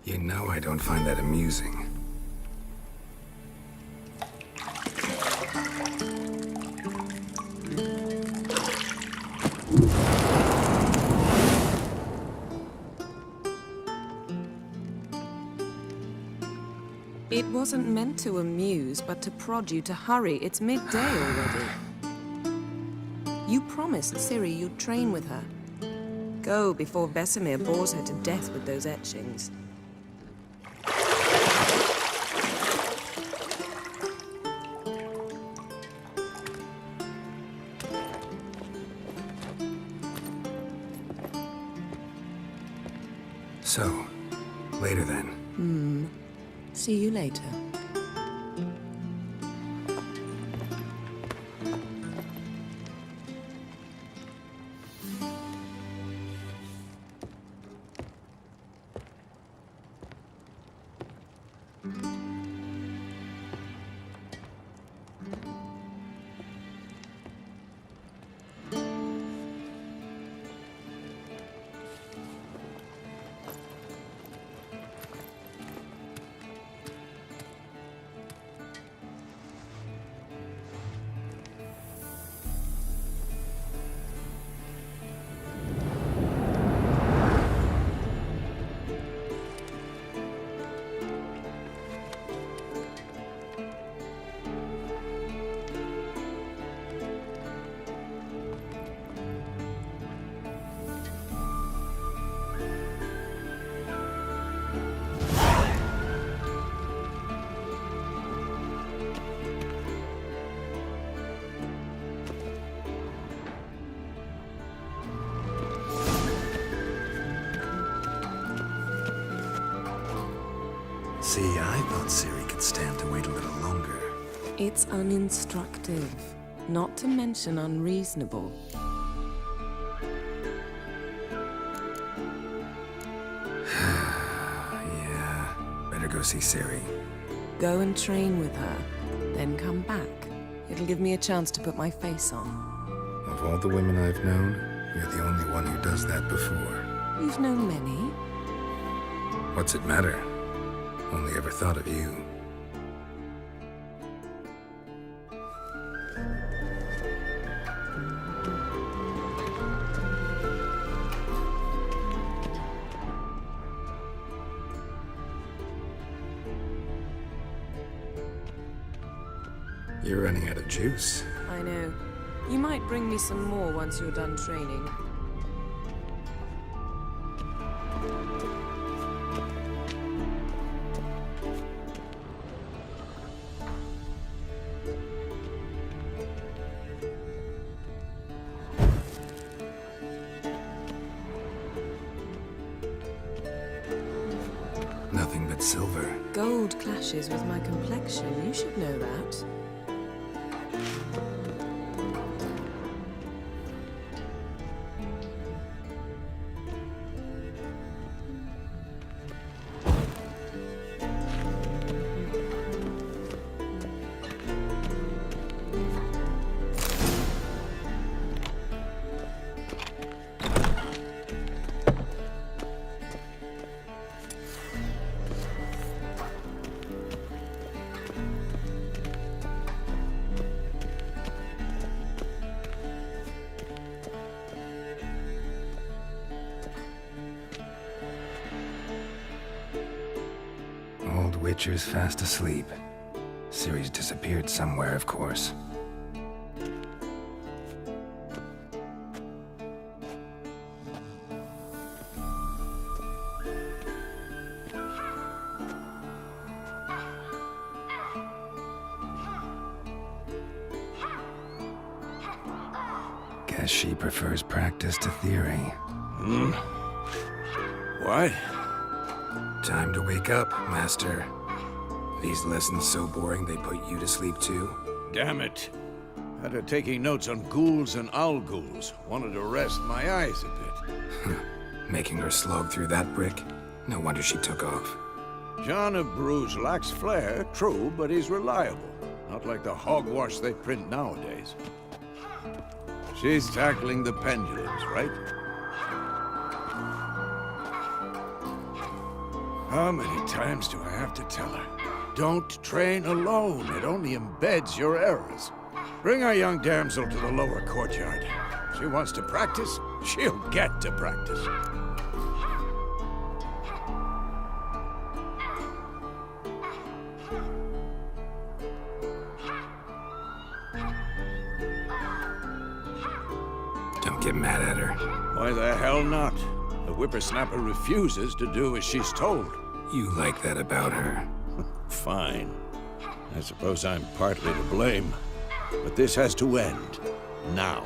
You know I don't find that amusing. It wasn't meant to amuse, but to prod you to hurry. It's midday already. You promised Ciri you'd train with her. Go before Vesemir bores her to death with those etchings. So, later then. See you later. See, I thought Ciri could stand to wait a little longer. It's uninstructive, not to mention unreasonable. Yeah, better go see Ciri. Go and train with her, then come back. It'll give me a chance to put my face on. Of all the women I've known, you're the only one who does that before. You've known many. What's it matter? Only ever thought of you. You're running out of juice. I know. You might bring me some more once you're done training. Nothing but silver. Gold clashes with my complexion. You should know that. Witcher's fast asleep. Ciri's disappeared somewhere, of course. Guess she prefers practice to theory. What? Time to wake up, Master. These lessons so boring they put you to sleep too? Damn it. After taking notes on ghouls and owl ghouls, wanted to rest my eyes a bit. Making her slog through that brick? No wonder she took off. John of Bruges lacks flair, true, but he's reliable. Not like the hogwash they print nowadays. She's tackling the pendulums, right? How many times do I have to tell her? Don't train alone. It only embeds your errors. Bring our young damsel to the lower courtyard. She wants to practice, she'll get to practice. Don't get mad at her. Why the hell not? The whippersnapper refuses to do as she's told. You like that about her. Fine. I suppose I'm partly to blame. But this has to end. Now.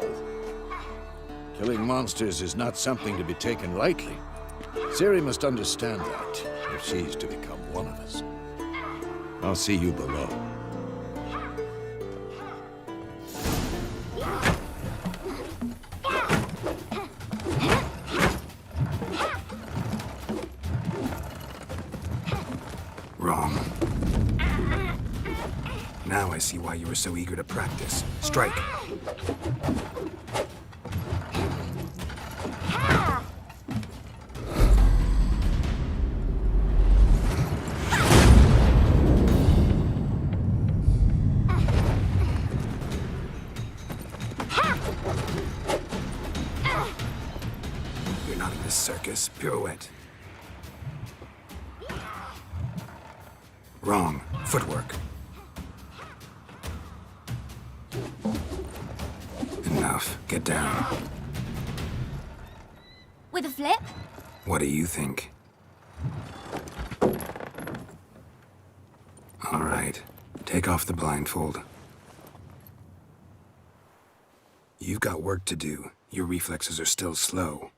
Killing monsters is not something to be taken lightly. Ciri must understand that, if she's to become one of us. I'll see you below. Wrong. Now I see why you were so eager to practice. Strike. You're not in this circus. Pirouette. Wrong. Footwork. Enough. Get down. With a flip? What do you think? All right. Take off the blindfold. You've got work to do. Your reflexes are still slow.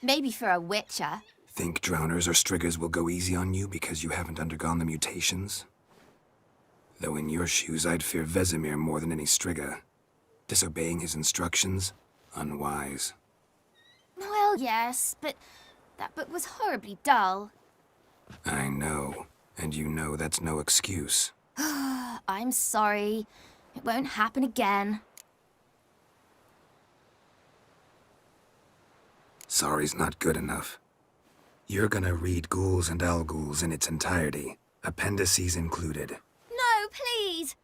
Maybe for a witcher. Think drowners or striggers will go easy on you because you haven't undergone the mutations? Though in your shoes, I'd fear Vesemir more than any strigger. Disobeying his instructions? Unwise. Well, yes, but that book was horribly dull. I know. And you know that's no excuse. I'm sorry. It won't happen again. Sorry's not good enough. You're gonna read Ghouls and Al-Ghouls in its entirety, appendices included. No, please!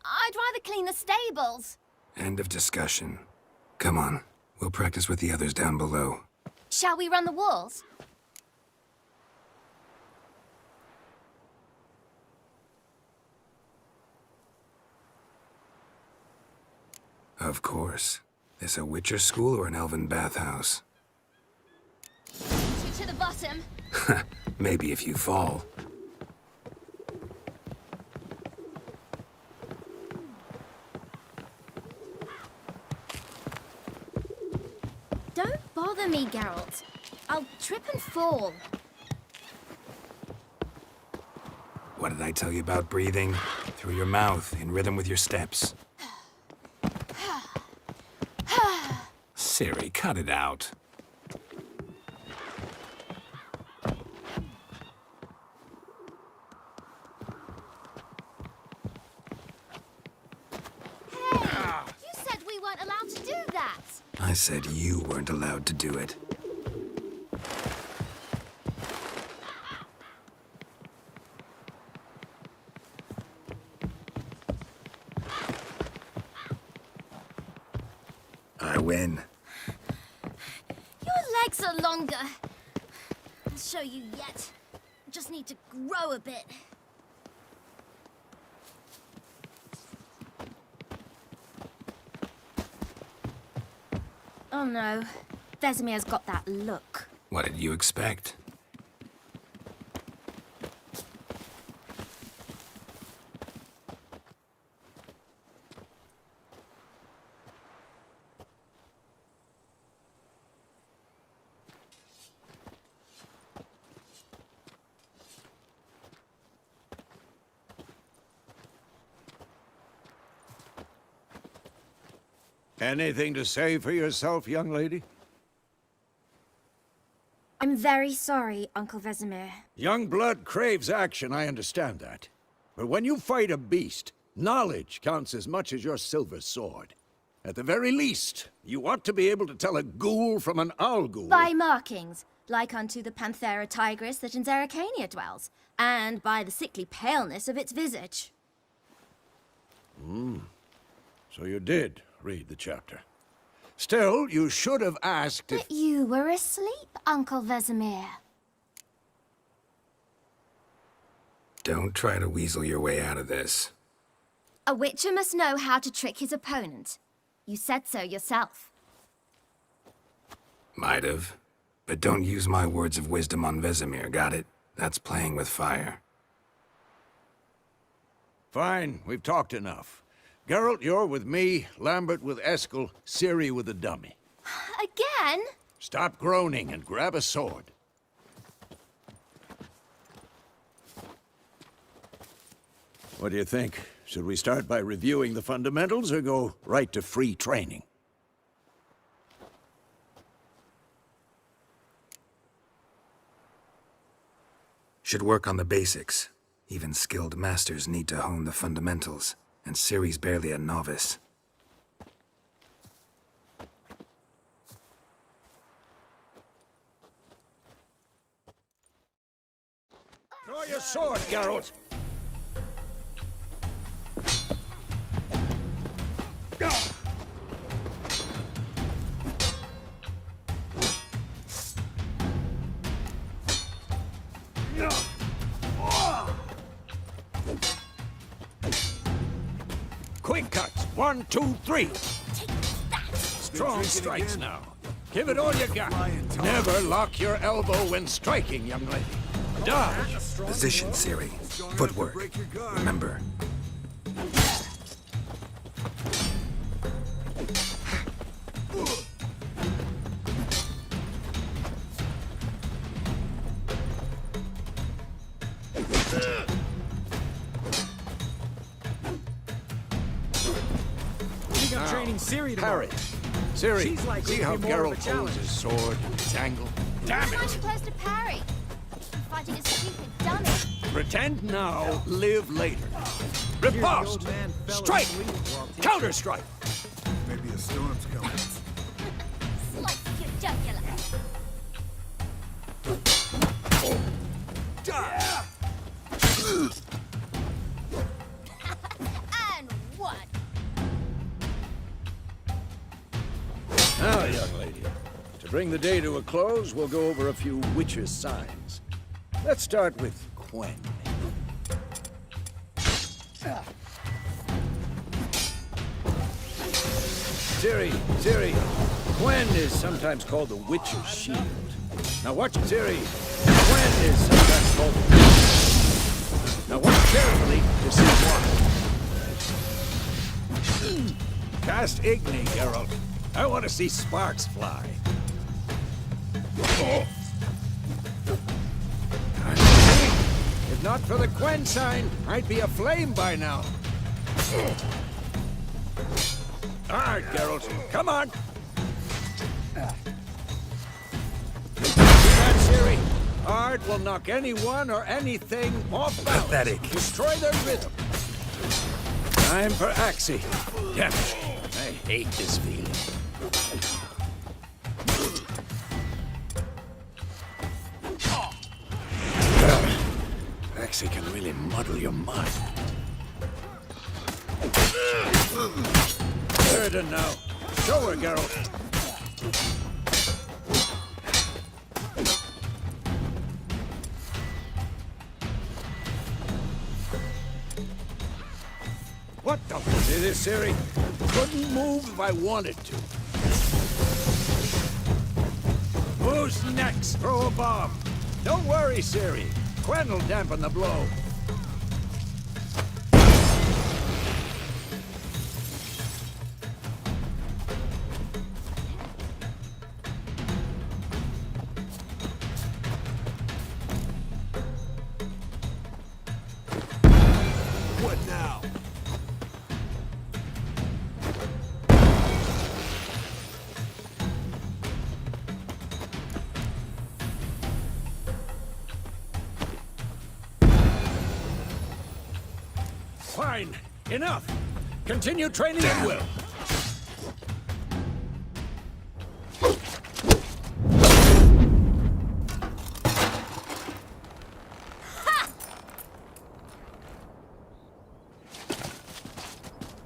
I'd rather clean the stables. End of discussion. Come on, we'll practice with the others down below. Shall we run the walls? Of course. This a Witcher school or an elven bathhouse? To the bottom. Maybe if you fall. Don't bother me, Geralt. I'll trip and fall. What did I tell you about breathing? Through your mouth, in rhythm with your steps. Ciri, cut it out. You said we weren't allowed to do that. I said you weren't allowed to do it. I win. Your legs are longer. I'll show you yet. Just need to grow a bit. Oh no. Vesemir's got that look. What did you expect? Anything to say for yourself, young lady? I'm very sorry, Uncle Vesemir. Young blood craves action, I understand that. But when you fight a beast, knowledge counts as much as your silver sword. At the very least, you ought to be able to tell a ghoul from an owl-ghoul. By markings, like unto the Panthera tigris that in Zerrikania dwells, and by the sickly paleness of its visage. So you did read the chapter. Still, you should have asked if... But you were asleep, Uncle Vesemir. Don't try to weasel your way out of this. A witcher must know how to trick his opponent. You said so yourself. Might have. But don't use my words of wisdom on Vesemir, got it? That's playing with fire. Fine, we've talked enough. Geralt, you're with me, Lambert with Eskel, Ciri with the dummy. Again? Stop groaning and grab a sword. What do you think? Should we start by reviewing the fundamentals or go right to free training? Should work on the basics. Even skilled masters need to hone the fundamentals, and Ciri's barely a novice. Draw your sword, Geralt! Quick cuts. 1, 2, 3. Strong strikes now. Give it all you got. Never lock your elbow when striking, young lady. Dodge. Position, Ciri. Footwork. Remember. think I'm Now, training Ciri tomorrow. Harry. Ciri, She's likely see to how be more of a Geralt challenge. holds his sword in its angle? Damn Why it! supposed to parry? I'm fighting a stupid dummy. Pretend now, live later. Hear the Riposte! old man fell Strike! asleep while teaching. Counter-strike! Maybe a storm's coming. Slice your jugular. And one. Now, young lady, to bring the day to a close, we'll go over a few witches' signs. Let's start with Quen. Ciri, Quen is sometimes called the Witch's Shield. Now watch it, Ciri. Quen is sometimes called the Witch's. Now watch carefully to see why. Cast Igni, Geralt. I want to see sparks fly. If not for the Quen sign, I'd be aflame by now. All right, Geralt, come on. See that, Ciri? Ard will knock anyone or anything off balance. Pathetic. Destroy their rhythm. Time for Axie. Damn it. I hate this feeling. Axie can really muddle your mind. Sheridan now. Show her, Geralt. What the? See this, Ciri? Couldn't move if I wanted to. Who's next? Throw a bomb. Don't worry, Ciri. Quen will dampen the blow. What now? Fine. Enough. Continue training at will.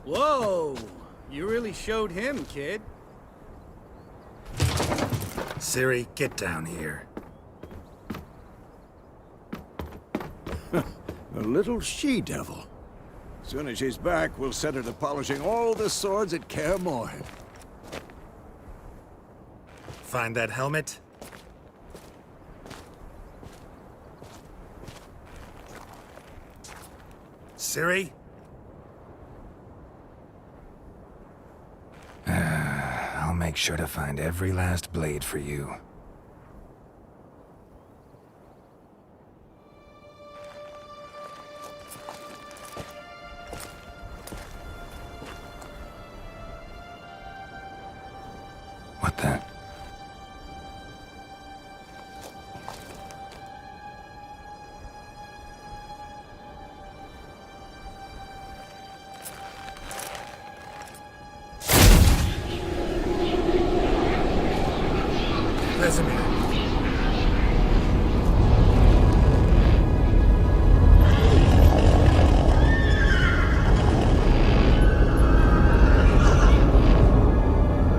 Whoa! You really showed him, kid. Ciri, get down here. A little she-devil. Soon as she's back, we'll set her to polishing all the swords at Kaer Morhen. Find that helmet? Ciri? I'll make sure to find every last blade for you. What the? Vesemir.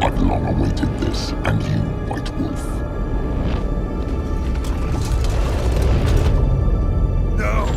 I've long awaited this, and you, White Wolf. No!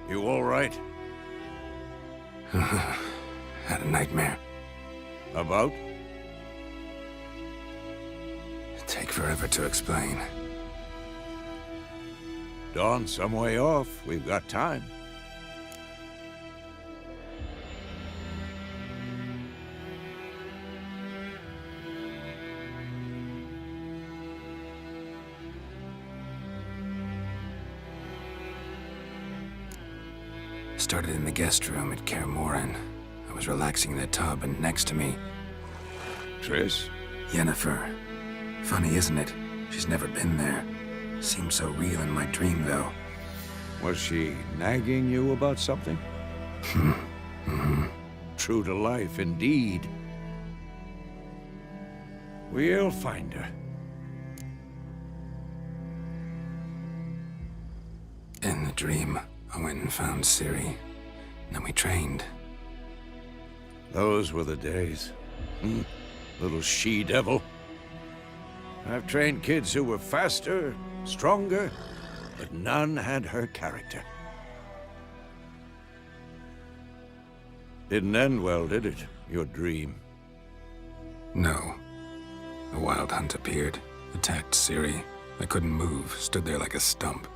You all right? Had a nightmare. About? Take forever to explain. Dawn's some way off. We've got time. Started in the guest room at Kaer Morhen. I was relaxing in the tub, and next to me, Triss? Yennefer. Funny, isn't it? She's never been there. Seemed so real in my dream, though. Was she nagging you about something? True to life, indeed. We'll find her. In the dream, I went and found Ciri. Then we trained. Those were the days. Little she-devil. I've trained kids who were faster, stronger, but none had her character. Didn't end well, did it? Your dream? No. The Wild Hunt appeared, attacked Ciri. I couldn't move, stood there like a stump.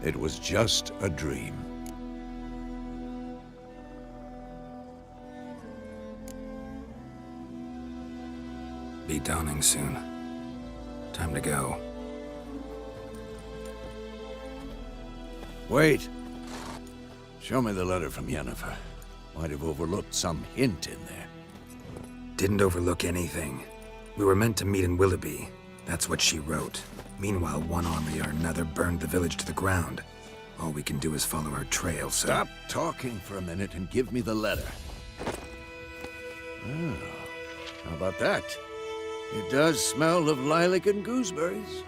It was just a dream. Be dawning soon. Time to go. Wait. Show me the letter from Yennefer. Might have overlooked some hint in there. Didn't overlook anything. We were meant to meet in Willoughby. That's what she wrote. Meanwhile, one army or another burned the village to the ground. All we can do is follow her trail, so... Stop talking for a minute and give me the letter. Oh, how about that? It does smell of lilac and gooseberries.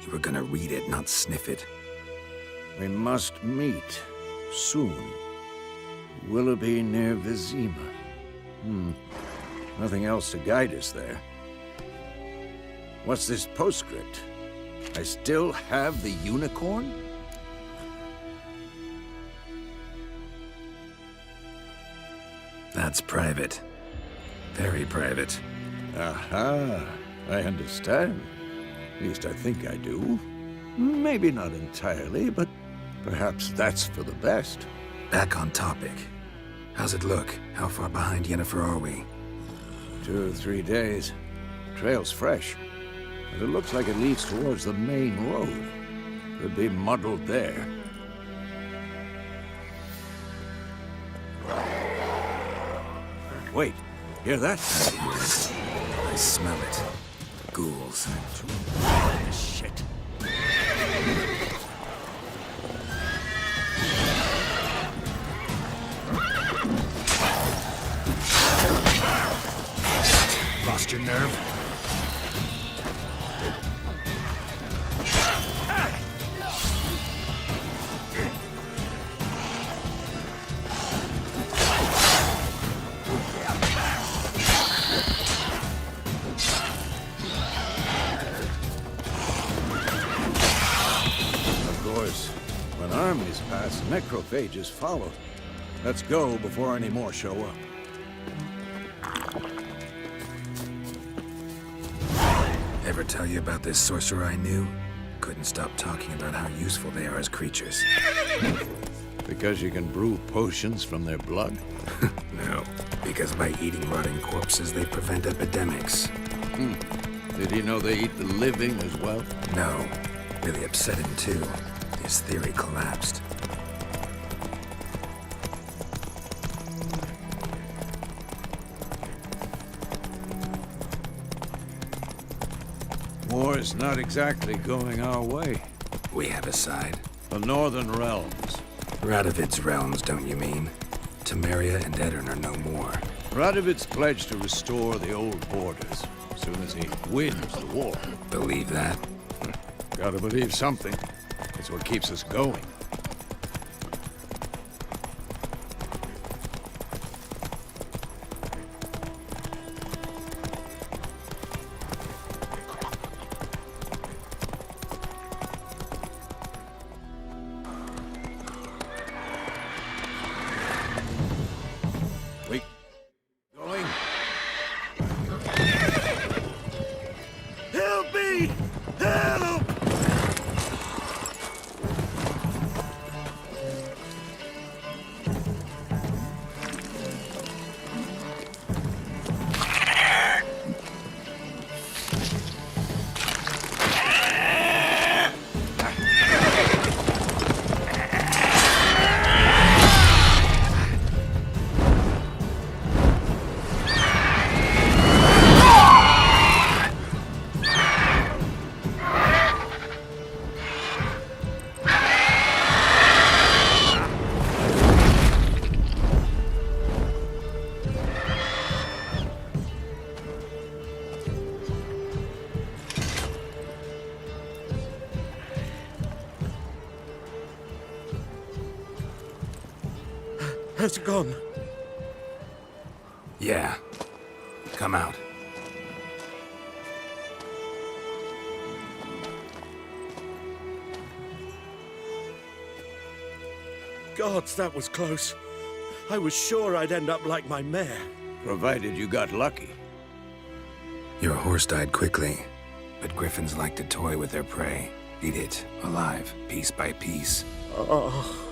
You were gonna read it, not sniff it. We must meet soon. Willoughby near Vizima. Nothing else to guide us there. What's this postscript? I still have the unicorn? That's private. Very private. Aha, I understand. At least I think I do. Maybe not entirely, but perhaps that's for the best. Back on topic. How's it look? How far behind Yennefer are we? 2 or 3 days. Trail's fresh, but it looks like it leads towards the main road. Could be muddled there. Wait, hear that? I smell it. Ghouls. Shit. Lost your nerve? Of course, when armies pass, necrophages follow. Let's go before any more show up. Ever tell you about this sorcerer I knew? Couldn't stop talking about how useful they are as creatures. Because you can brew potions from their blood? No, because by eating rotting corpses, they prevent epidemics. Did he know they eat the living as well? No, really upset him too. His theory collapsed. War's not exactly going our way. We have a side. The Northern Realms. Radovid's realms, don't you mean? Temeria and Edirn are no more. Radovid's pledged to restore the old borders as soon as he wins the war. Believe that? Gotta believe something. It's what keeps us going. me! Help! Has it gone? Yeah. Come out. Gods, that was close. I was sure I'd end up like my mare. Provided you got lucky. Your horse died quickly, but griffins like to toy with their prey. Eat it, alive, piece by piece. Oh.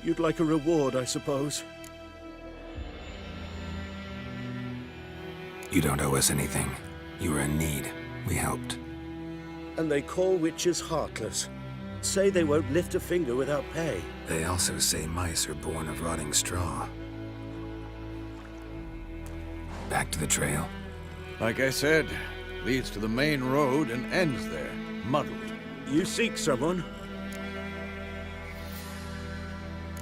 You'd like a reward, I suppose. You don't owe us anything. You were in need. We helped. And they call witches heartless. Say they won't lift a finger without pay. They also say mice are born of rotting straw. Back to the trail? Like I said, leads to the main road and ends there, muddled. You seek someone?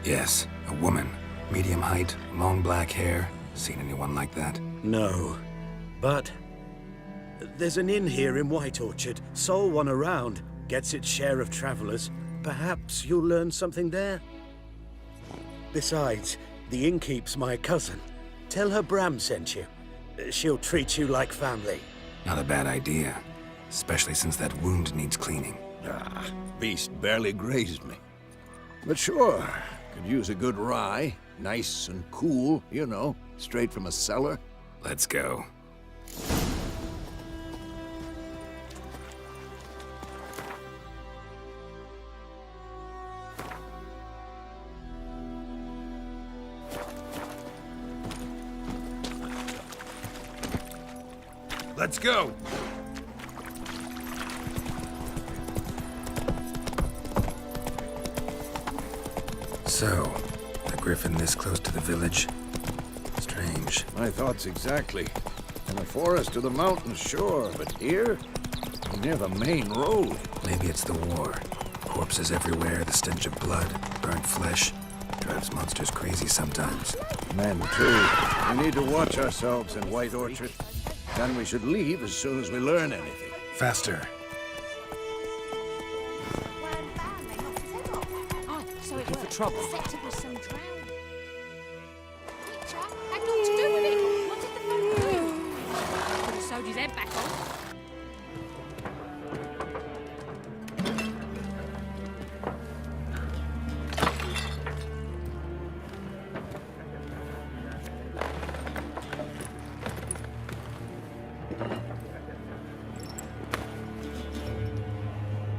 Yes, a woman. Medium height, long black hair. Seen anyone like that? No. But there's an inn here in White Orchard. Sole one around. Gets its share of travelers. Perhaps you'll learn something there? Besides, the innkeep's my cousin. Tell her Bram sent you. She'll treat you like family. Not a bad idea. Especially since that wound needs cleaning. Ah, beast barely grazed me. But sure, could use a good rye. Nice and cool, you know, straight from a cellar. Let's go. Let's go! So, a griffin this close to the village? Strange. My thoughts exactly. In the forest or the mountains, sure, but here? Near the main road. Maybe it's the war. Corpses everywhere, the stench of blood, burnt flesh. Drives monsters crazy sometimes. Men, too. We need to watch ourselves in White Orchard. Then we should leave as soon as we learn anything. Faster. Looking for trouble. Said to be some drowned. Had nothing to do with it. What did the folk do? Could have sewed his head back on.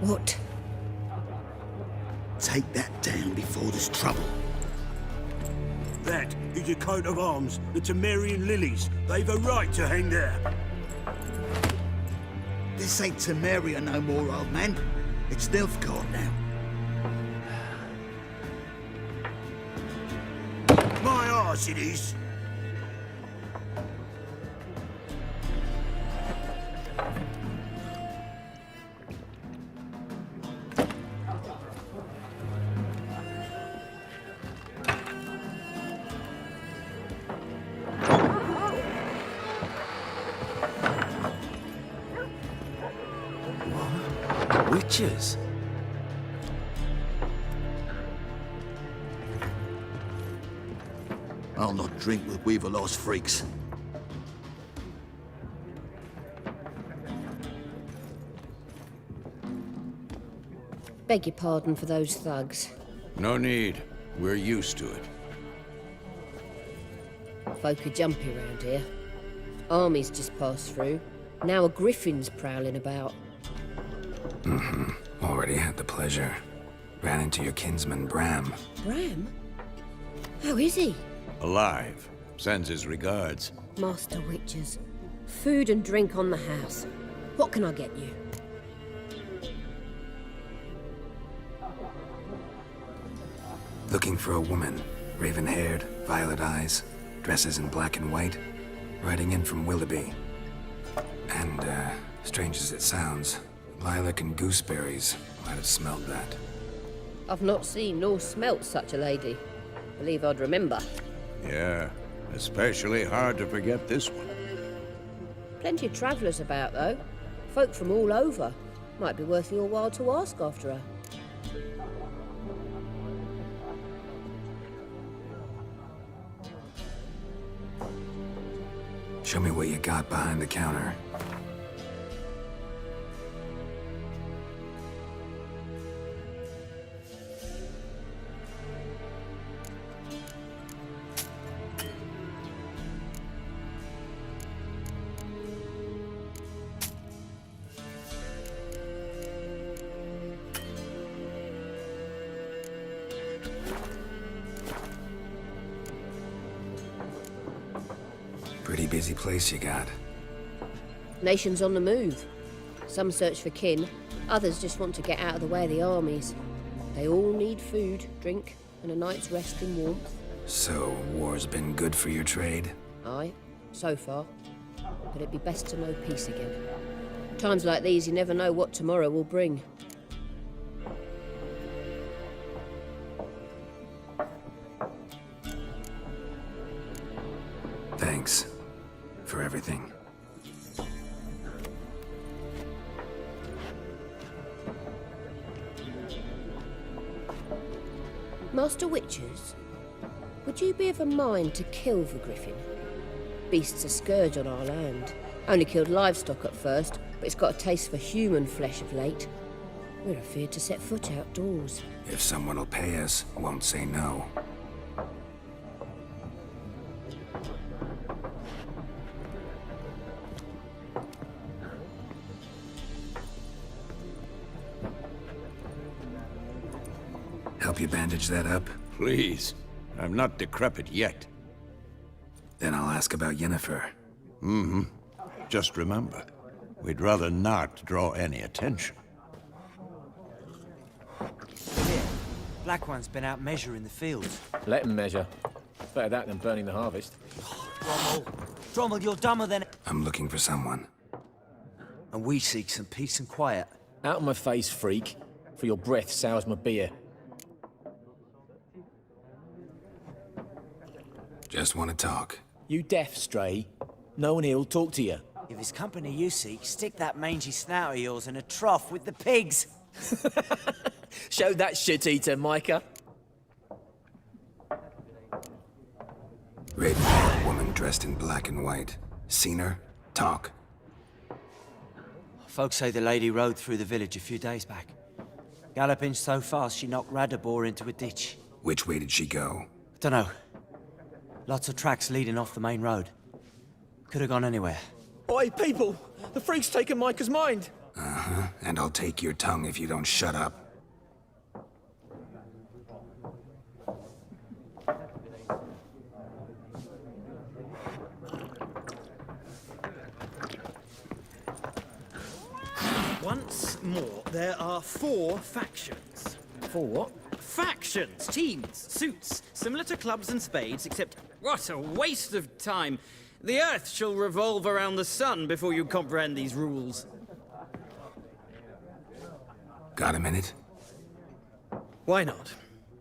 What? Take that down before there's trouble. That is a coat of arms, the Temerian lilies. They've a right to hang there. This ain't Temeria no more, old man. It's Nilfgaard now. My arse it is. Witches? I'll not drink with Weaverlost freaks. Beg your pardon for those thugs. No need. We're used to it. Folk are jumpy around here. Armies just passed through. Now a griffin's prowling about. Already had the pleasure. Ran into your kinsman, Bram. Bram? How is he? Alive. Sends his regards. Master Witches. Food and drink on the house. What can I get you? Looking for a woman. Raven-haired, violet eyes, dresses in black and white. Riding in from Willoughby. And, strange as it sounds, lilac and gooseberries might have smelled that. I've not seen nor smelt such a lady. Believe I'd remember. Yeah, especially hard to forget this one. Plenty of travellers about, though. Folk from all over. Might be worth your while to ask after her. Show me what you got behind the counter. Pretty busy place you got. Nations on the move. Some search for kin, others just want to get out of the way of the armies. They all need food, drink, and a night's rest in warmth. So, war's been good for your trade? Aye, so far. But it'd be best to know peace again. Times like these, you never know what tomorrow will bring. Thanks. For everything. Master Witches, would you be of a mind to kill the griffin? Beast's a scourge on our land. Only killed livestock at first, but it's got a taste for human flesh of late. We're afeard to set foot outdoors. If someone will pay us, won't say no. Help you bandage that up? Please. I'm not decrepit yet. Then I'll ask about Yennefer. Just remember, we'd rather not draw any attention. Here, Black One's been out measuring the fields. Let him measure. Better that than burning the harvest. Drommel, you're dumber than... I'm looking for someone. And we seek some peace and quiet. Out of my face, freak. For your breath sours my beer. Just want to talk. You deaf, Stray? No one here'll talk to you. If it's company you seek, stick that mangy snout of yours in a trough with the pigs. Show that shit-eater, Micah. Raven-haired woman dressed in black and white. Seen her? Talk. Folks say the lady rode through the village a few days back. Galloping so fast she knocked Radabor into a ditch. Which way did she go? Dunno. Lots of tracks leading off the main road. Could have gone anywhere. Oi, people! The freak's taken Micah's mind! Uh-huh. And I'll take your tongue if you don't shut up. Once more, there are 4 factions. For what? Factions, teams, suits, similar to clubs and spades, except what a waste of time. The Earth shall revolve around the sun before you comprehend these rules. Got a minute? Why not?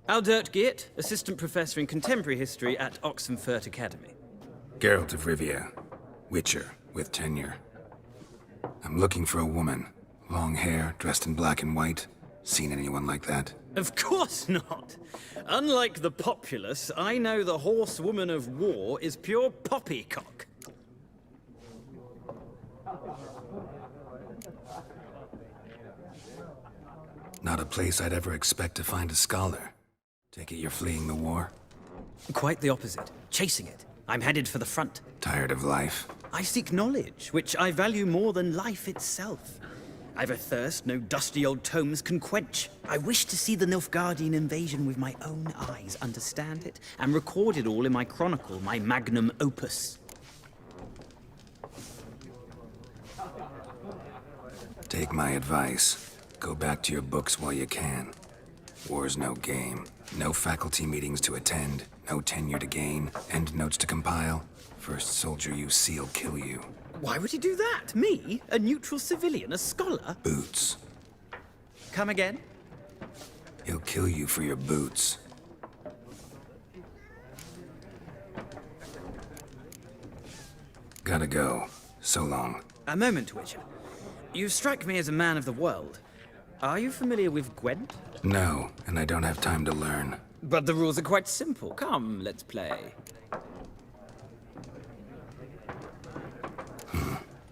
Aldert Geert, Assistant Professor in Contemporary History at Oxenfurt Academy. Geralt of Rivia. Witcher, with tenure. I'm looking for a woman. Long hair, dressed in black and white. Seen anyone like that? Of course not. Unlike the populace, I know the horsewoman of war is pure poppycock. Not a place I'd ever expect to find a scholar. Take it you're fleeing the war? Quite the opposite. Chasing it. I'm headed for the front. Tired of life? I seek knowledge, which I value more than life itself. I've a thirst no dusty old tomes can quench. I wish to see the Nilfgaardian invasion with my own eyes, understand it, and record it all in my chronicle, my magnum opus. Take my advice. Go back to your books while you can. War's no game. No faculty meetings to attend, no tenure to gain, end notes to compile. First soldier you see'll kill you. Why would he do that? Me? A neutral civilian? A scholar? Boots. Come again? He'll kill you for your boots. Gotta go. So long. A moment, Witcher. You strike me as a man of the world. Are you familiar with Gwent? No, and I don't have time to learn. But the rules are quite simple. Come, let's play.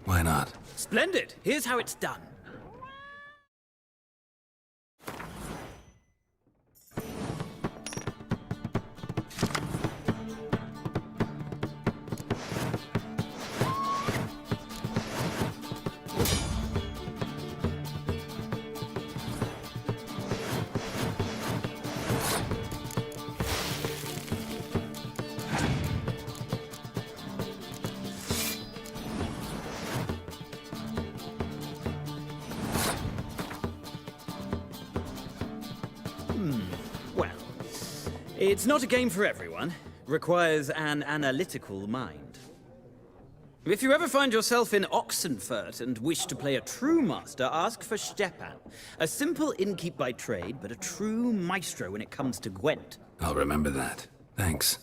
Why not? Splendid! Here's how it's done. Well, it's not a game for everyone. Requires an analytical mind. If you ever find yourself in Oxenfurt and wish to play a true master, ask for Stepan. A simple innkeep by trade, but a true maestro when it comes to Gwent. I'll remember that. Thanks.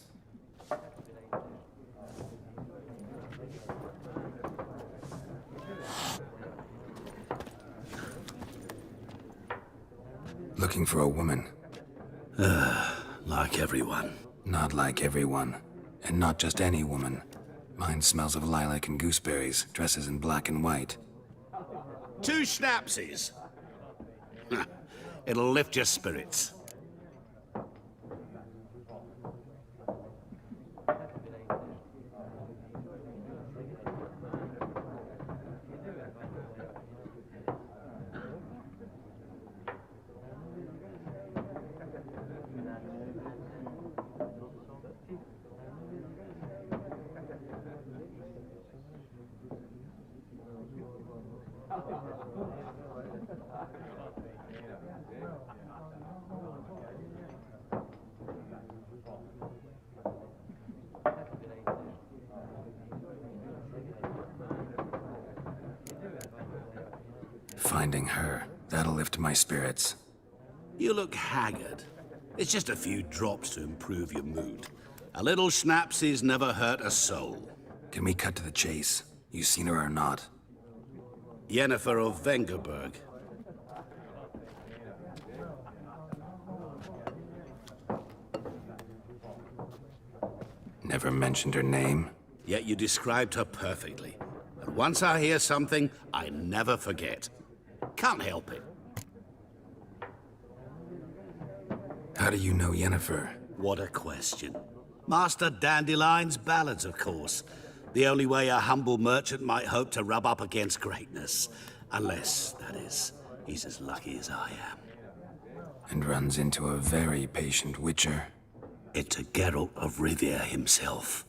Looking for a woman. Like everyone. Not like everyone. And not just any woman. Mine smells of lilac and gooseberries, dresses in black and white. 2 schnapsies. It'll lift your spirits. Finding her, that'll lift my spirits. You look haggard. It's just a few drops to improve your mood. A little schnapsies never hurt a soul. Can we cut to the chase? You seen her or not? Yennefer of Vengerberg. Never mentioned her name? Yet you described her perfectly. And once I hear something, I never forget. Can't help it. How do you know Yennefer? What a question. Master Dandelion's ballads, of course. The only way a humble merchant might hope to rub up against greatness. Unless, that is, he's as lucky as I am. And runs into a very patient witcher. Into Geralt of Rivia himself.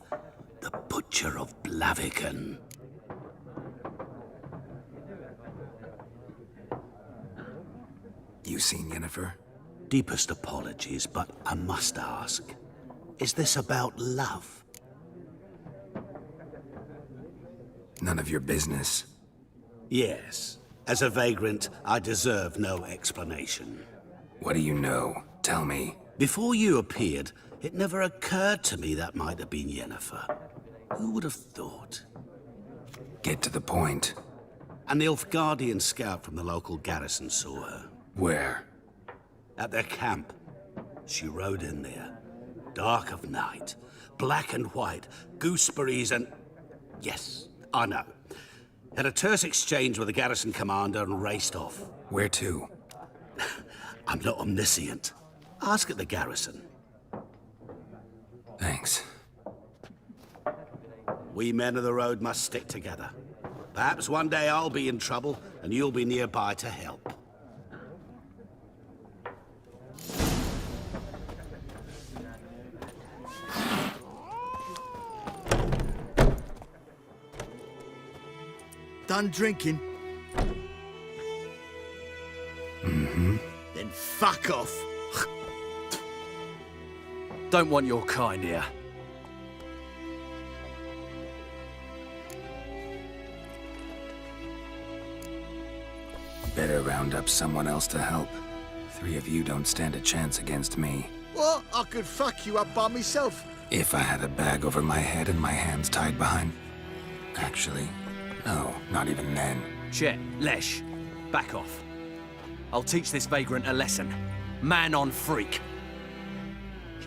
The Butcher of Blaviken. You seen Yennefer? Deepest apologies, but I must ask. Is this about love? None of your business. Yes. As a vagrant, I deserve no explanation. What do you know? Tell me. Before you appeared, it never occurred to me that might have been Yennefer. Who would have thought? Get to the point. An Nilfgaardian scout from the local garrison saw her. Where? At their camp. She rode in there. Dark of night. Black and white. Gooseberries and... Yes, I know. Had a terse exchange with the garrison commander and raced off. Where to? I'm not omniscient. Ask at the garrison. Thanks. We men of the road must stick together. Perhaps one day I'll be in trouble, and you'll be nearby to help. Done drinking? Mm-hmm. Then fuck off. Don't want your kind here. Better round up someone else to help. 3 of you don't stand a chance against me. What? I could fuck you up by myself. If I had a bag over my head and my hands tied behind... Actually, no, not even then. Chet, Lesh, back off. I'll teach this vagrant a lesson. Man on freak.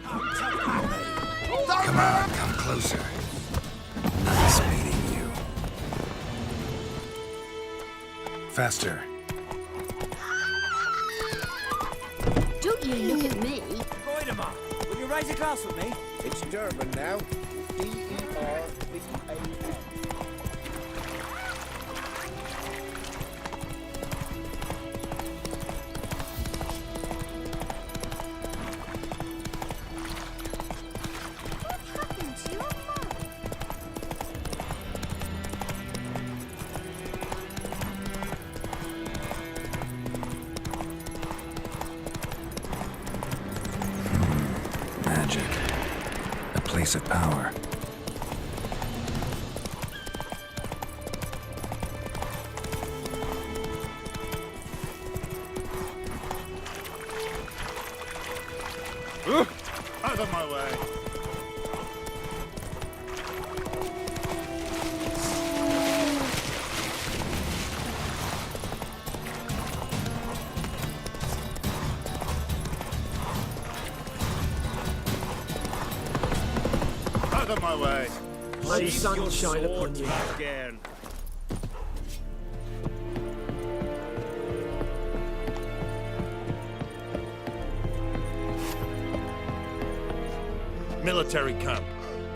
Come on, come closer. Nice meeting you. Faster. Don't you look at me. Goidemar, will you raise a glass with me? It's German now. D-E-R-B-A-N. Magic. A place of power. Out of my way. Out of my way. May the sun shine upon you. Again. Military camp.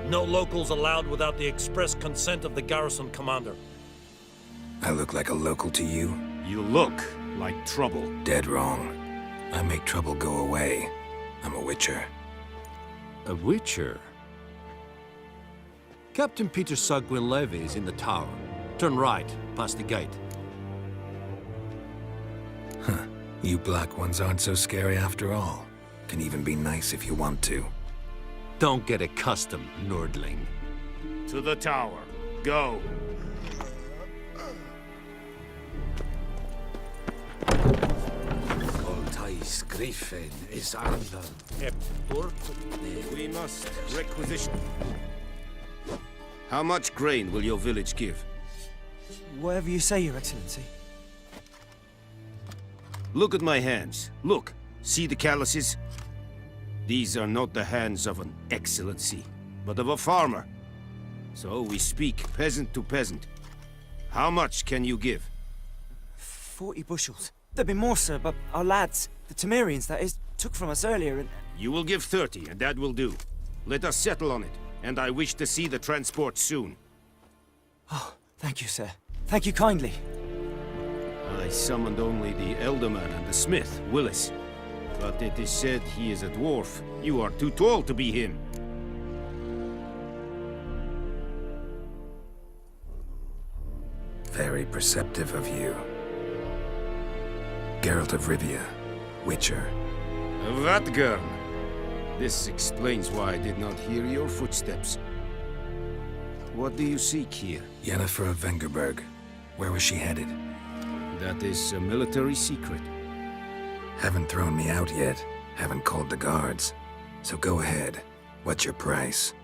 No locals allowed without the express consent of the garrison commander. I look like a local to you? You look like trouble. Dead wrong. I make trouble go away. I'm a witcher. A witcher? Captain Peter Sagwin Levy is in the tower. Turn right, past the gate. Huh. You black ones aren't so scary after all. Can even be nice if you want to. Don't get accustomed, Nordling. To the tower. Go. Coltais Griffin is under. We must requisition. How much grain will your village give? Whatever you say, Your Excellency. Look at my hands. Look. See the calluses? These are not the hands of an excellency, but of a farmer. So we speak peasant to peasant. How much can you give? 40 bushels. There'd be more, sir, but our lads, the Temerians, that is, took from us earlier and... You will give 30, and that will do. Let us settle on it, and I wish to see the transport soon. Oh, thank you, sir. Thank you kindly. I summoned only the Elderman and the smith, Willis. But it is said he is a dwarf. You are too tall to be him. Very perceptive of you. Geralt of Rivia, Witcher. Vatgern! This explains why I did not hear your footsteps. What do you seek here? Yennefer of Vengerberg. Where was she headed? That is a military secret. Haven't thrown me out yet. Haven't called the guards. So go ahead. What's your price?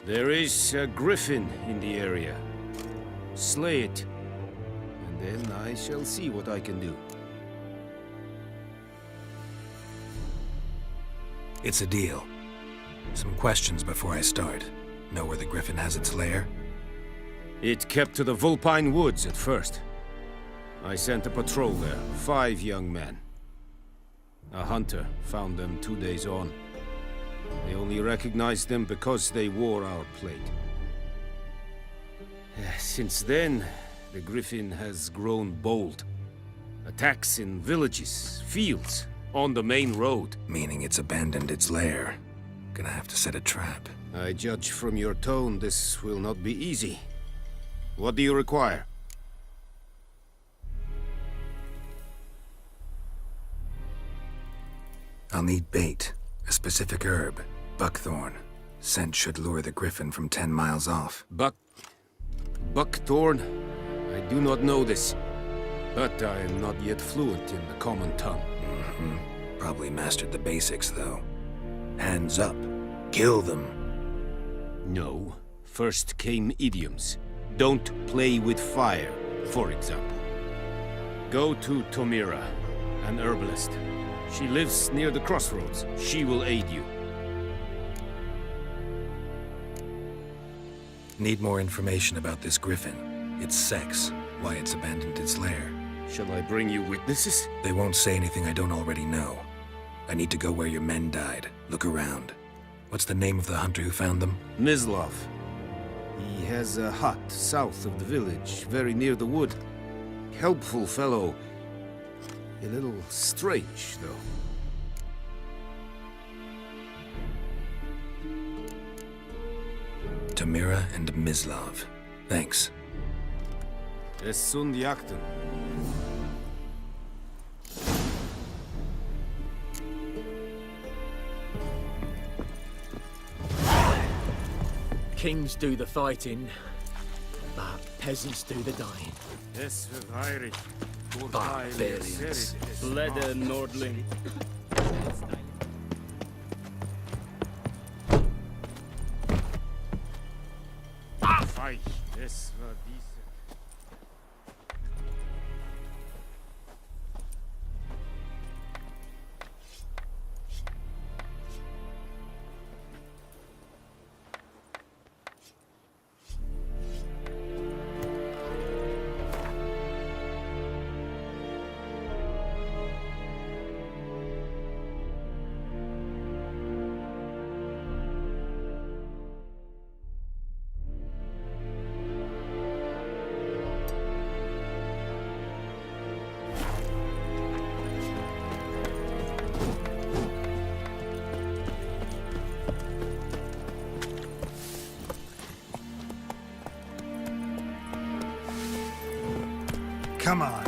There is a griffin in the area. Slay it. And then I shall see what I can do. It's a deal. Some questions before I start. Know where the griffin has its lair? It kept to the Vulpine Woods at first. I sent a patrol there, 5 young men. A hunter found them 2 days on. They only recognized them because they wore our plate. Since then, the Griffin has grown bold. Attacks in villages, fields, on the main road. Meaning it's abandoned its lair. Gonna have to set a trap. I judge from your tone this will not be easy. What do you require? I'll need bait, a specific herb, buckthorn. Scent should lure the Griffin from 10 miles off. Buckthorn? I do not know this, but I am not yet fluent in the common tongue. Probably mastered the basics, though. Hands up. Kill them. No. First came idioms. Don't play with fire, for example. Go to Tomira, an herbalist. She lives near the crossroads. She will aid you. Need more information about this Griffin. Its sex, why it's abandoned its lair. Shall I bring you witnesses? They won't say anything I don't already know. I need to go where your men died. Look around. What's the name of the hunter who found them? Mislav. He has a hut south of the village, very near the wood. Helpful fellow. A little strange, though. Tomira and Mislav. Thanks. Es sunt jakten. Kings do the fighting, but peasants do the dying. Barbarians. Bleder Nordling. Come on.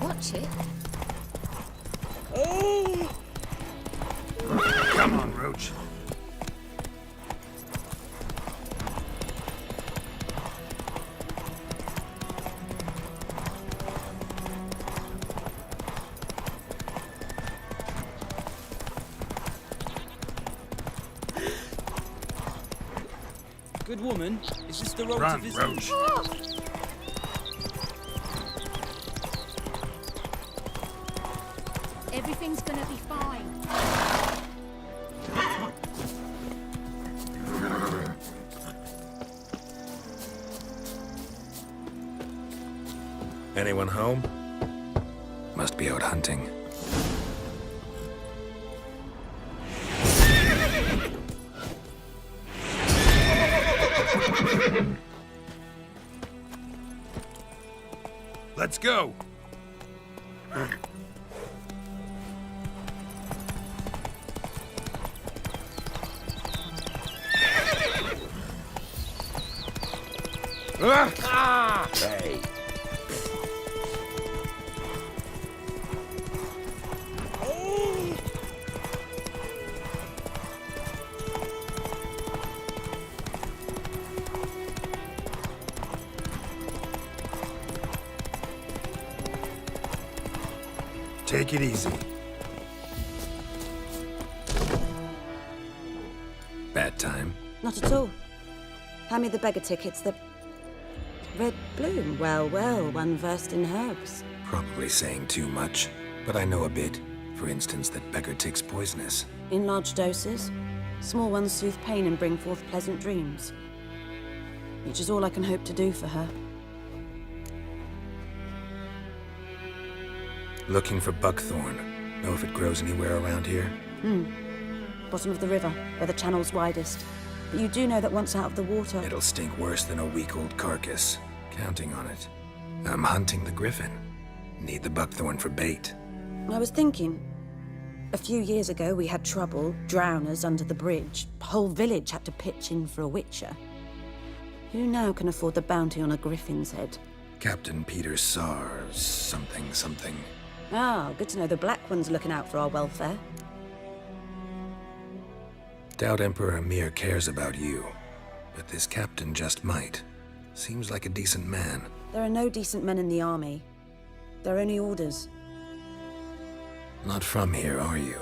Watch it. Come on, Roach. Good woman, is this the road Run, to visit? Roach. Everything's gonna be fine. Anyone home? Must be out hunting. Let's go! Hey. Take it easy. that time. Not at all. Hand me the beggar tickets, the red bloom. Well, well, one versed in herbs. Probably saying too much, but I know a bit. For instance, that beggar tick's poisonous. In large doses. Small ones soothe pain and bring forth pleasant dreams. Which is all I can hope to do for her. Looking for buckthorn. Know if it grows anywhere around here? Bottom of the river, where the channel's widest. But you do know that once out of the water... It'll stink worse than a week-old carcass. Counting on it. I'm hunting the griffin. Need the buckthorn for bait. I was thinking... A few years ago, we had trouble, drowners under the bridge. The whole village had to pitch in for a witcher. Who now can afford the bounty on a griffin's head? Captain Peter Sar... something. Ah, good to know the Black One's looking out for our welfare. Doubt Emperor Emir cares about you. But this captain just might. Seems like a decent man. There are no decent men in the army. They're only orders. Not from here, are you?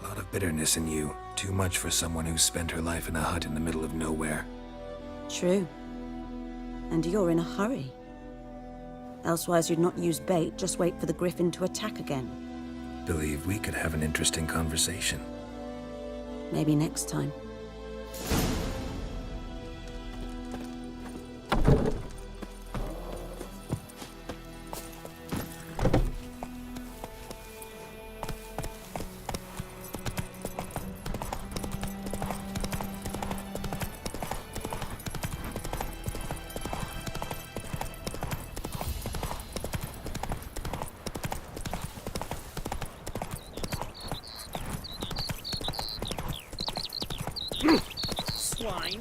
A lot of bitterness in you. Too much for someone who spent her life in a hut in the middle of nowhere. True. And you're in a hurry. Elsewise you'd not use bait, just wait for the griffin to attack again. Believe we could have an interesting conversation. Maybe next time. Swine.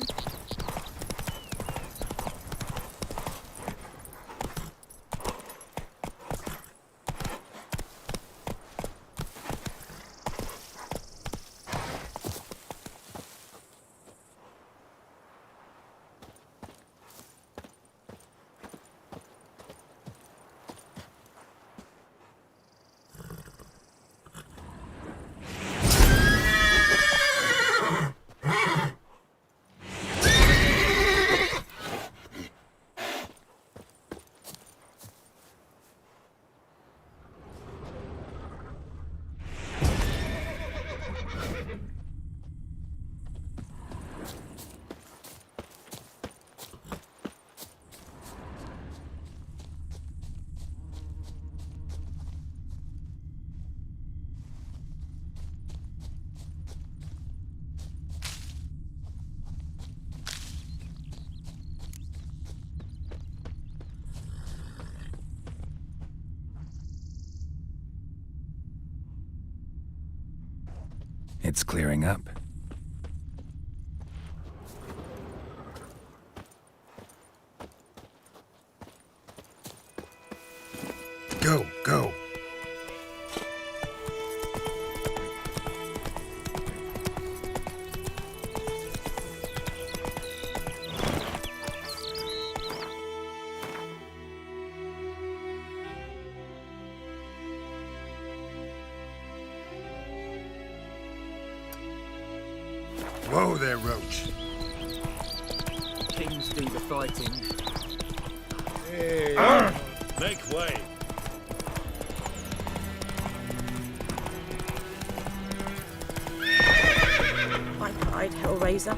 It's clearing up. Go, go. Whoa there, Roach. Kings do the fighting. Hey, make way. I cried, Hellraiser.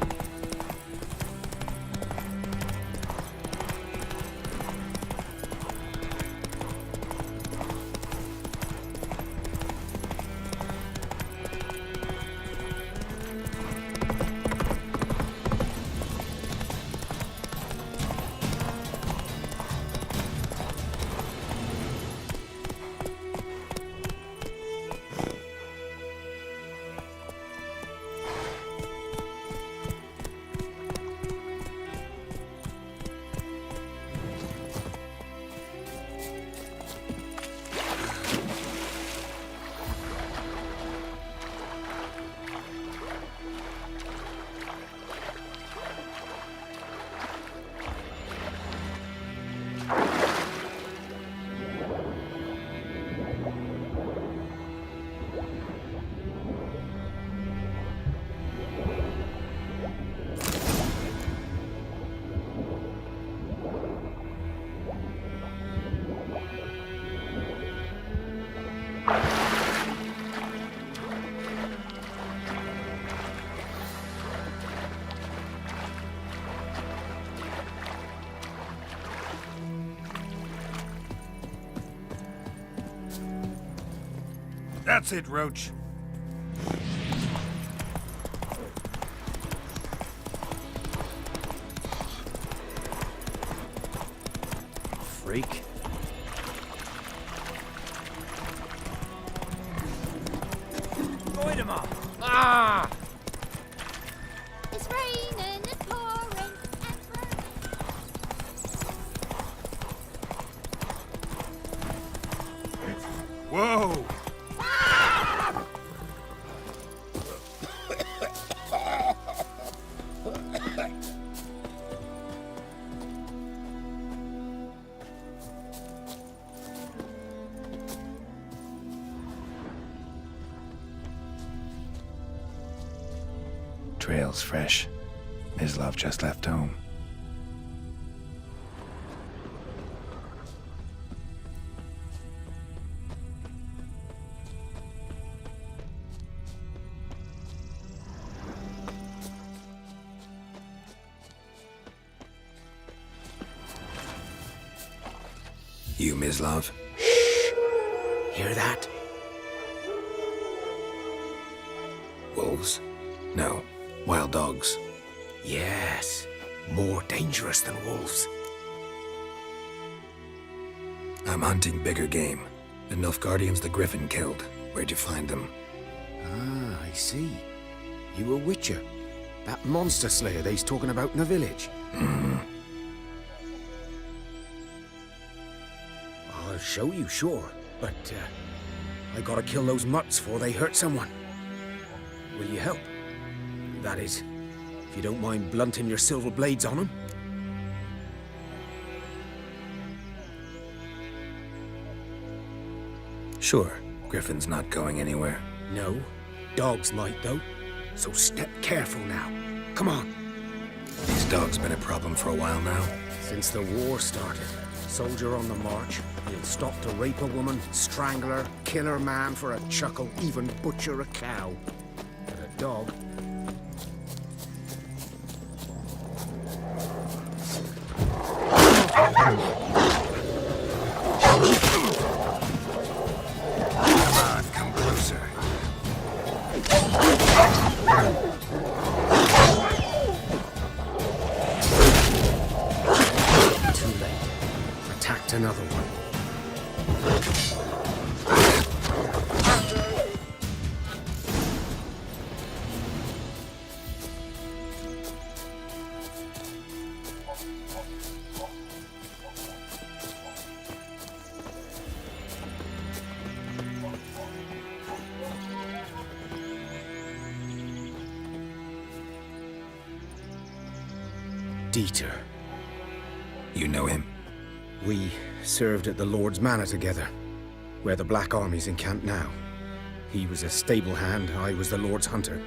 That's it, Roach. Freak. Avoid him all. Ah! It's raining, it's pouring, and Whoa! Trail's fresh. Mislav just left home. You, Mislav? Hear that? Wolves? No. Wild dogs. Yes. More dangerous than wolves. I'm hunting bigger game. The Nilfgaardians the Griffin killed. Where'd you find them? Ah, I see. You a witcher. That monster slayer they's talking about in the village. Mm-hmm. I'll show you, sure. But, I gotta kill those mutts before they hurt someone. Will you help? That is, if you don't mind blunting your silver blades on them. Sure. Griffin's not going anywhere. No. Dogs might, though. So step careful now. Come on. These dogs been a problem for a while now. Since the war started. Soldier on the march. He'll stop to rape a woman, strangle her, kill her man for a chuckle, even butcher a cow. But a dog... Come on, come closer. Too late. Attacked another one. Dieter. You know him? We served at the Lord's Manor together, where the Black Army's encamped now. He was a stable hand, I was the Lord's hunter.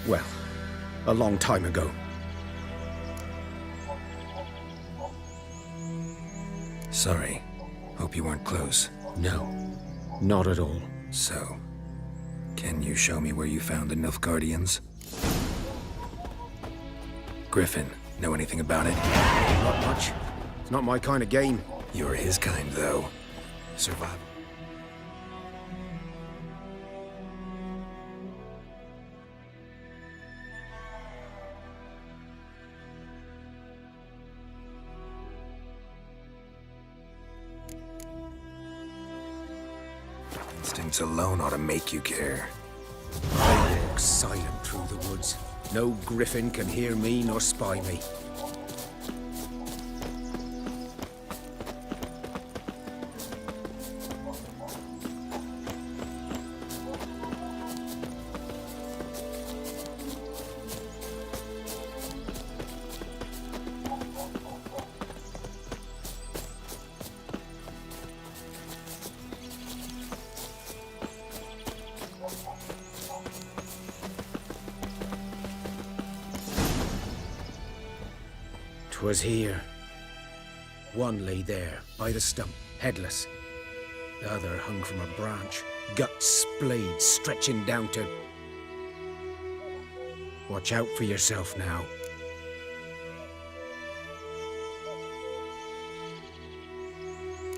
Well, a long time ago. Sorry. Hope you weren't close. No, not at all. So, can you show me where you found the Nilfgaardians? Griffin, know anything about it? Not much. It's not my kind of game. You're his kind, though. Survival. Instincts alone ought to make you care. I walk silent through the woods. No griffin can hear me nor spy me. Was here. One lay there, by the stump, headless. The other hung from a branch, guts splayed, stretching down to... Watch out for yourself now.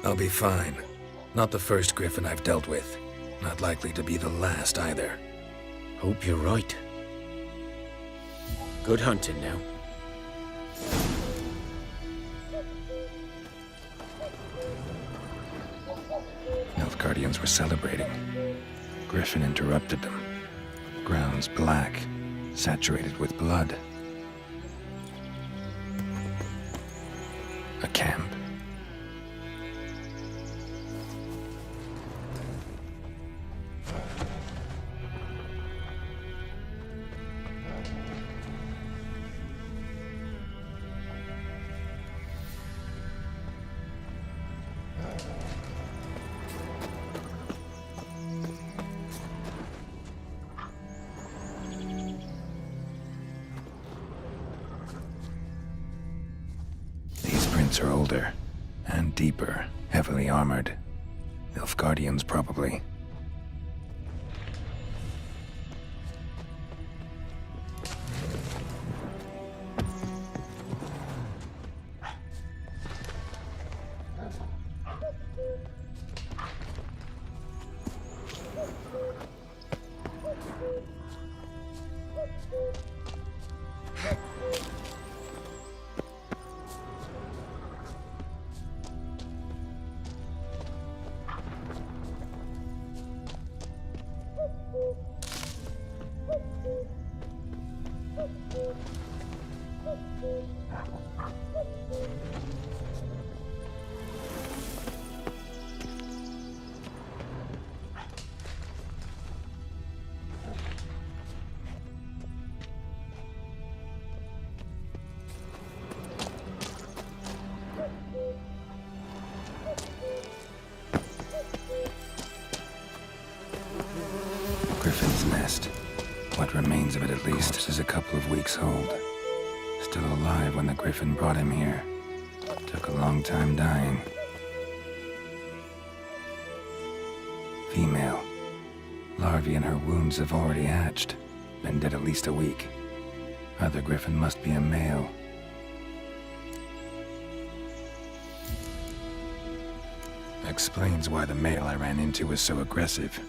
I'll be fine. Not the first griffin I've dealt with. Not likely to be the last either. Hope you're right. Good hunting now. Nilfgaardians were celebrating. Griffin interrupted them. Grounds black, saturated with blood. A camp. Are older and deeper, heavily armored. Nilfgaardians, probably. Griffin's nest. What remains of it, at least, is a couple of weeks old. Still alive when the griffin brought him here. Took a long time dying. Female. Larvae in her wounds have already hatched. Been dead at least a week. Other griffin must be a male. Explains why the male I ran into was so aggressive.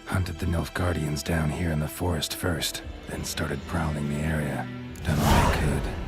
Hunted the Nilfgaardians down here in the forest first, then started prowling the area. Done all I could.